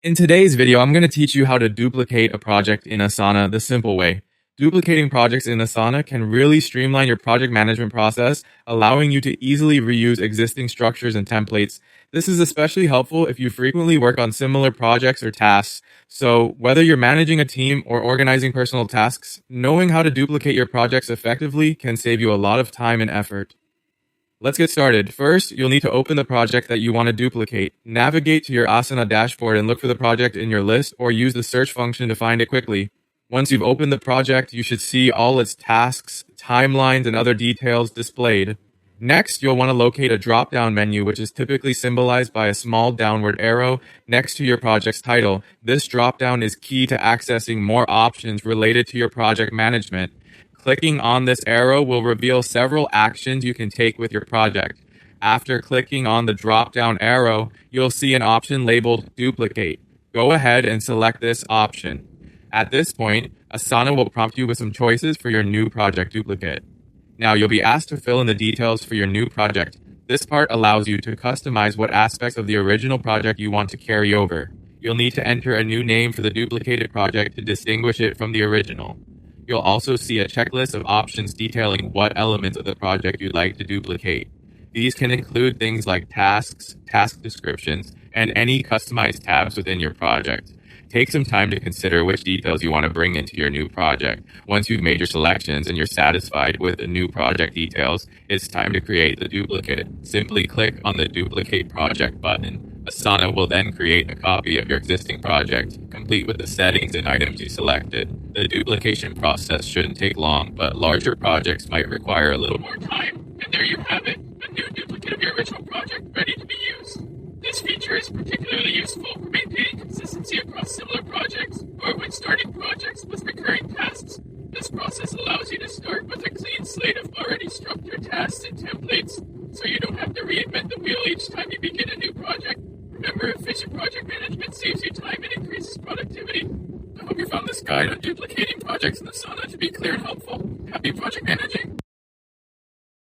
In today's video, I'm going to teach you how to duplicate a project in Asana the simple way. Duplicating projects in Asana can really streamline your project management process, allowing you to easily reuse existing structures and templates. This is especially helpful if you frequently work on similar projects or tasks. So whether you're managing a team or organizing personal tasks, knowing how to duplicate your projects effectively can save you a lot of time and effort. Let's get started. First, you'll need to open the project that you want to duplicate. Navigate to your Asana dashboard and look for the project in your list, or use the search function to find it quickly. Once you've opened the project, you should see all its tasks, timelines, and other details displayed. Next, you'll want to locate a drop-down menu, which is typically symbolized by a small downward arrow next to your project's title. This drop-down is key to accessing more options related to your project management. Clicking on this arrow will reveal several actions you can take with your project. After clicking on the drop-down arrow, you'll see an option labeled Duplicate. Go ahead and select this option. At this point, Asana will prompt you with some choices for your new project duplicate. Now, you'll be asked to fill in the details for your new project. This part allows you to customize what aspects of the original project you want to carry over. You'll need to enter a new name for the duplicated project to distinguish it from the original. You'll also see a checklist of options detailing what elements of the project you'd like to duplicate. These can include things like tasks, task descriptions, and any customized tabs within your project. Take some time to consider which details you want to bring into your new project. Once you've made your selections and you're satisfied with the new project details, it's time to create the duplicate. Simply click on the Duplicate Project button. Asana will then create a copy of your existing project, complete with the settings and items you selected. The duplication process shouldn't take long, but larger projects might require a little more time. And there you have it, a new duplicate of your original project ready to be used. This feature is particularly useful for maintaining consistency across similar projects or when starting projects with recurring tasks. This process allows you to start with a clean slate of already structured tasks and templates, so you don't have to reinvent the wheel each time you begin a new project. Remember, efficient project management saves you time and increases productivity. I hope you found this guide on duplicating projects in Asana to be clear and helpful. Happy project managing!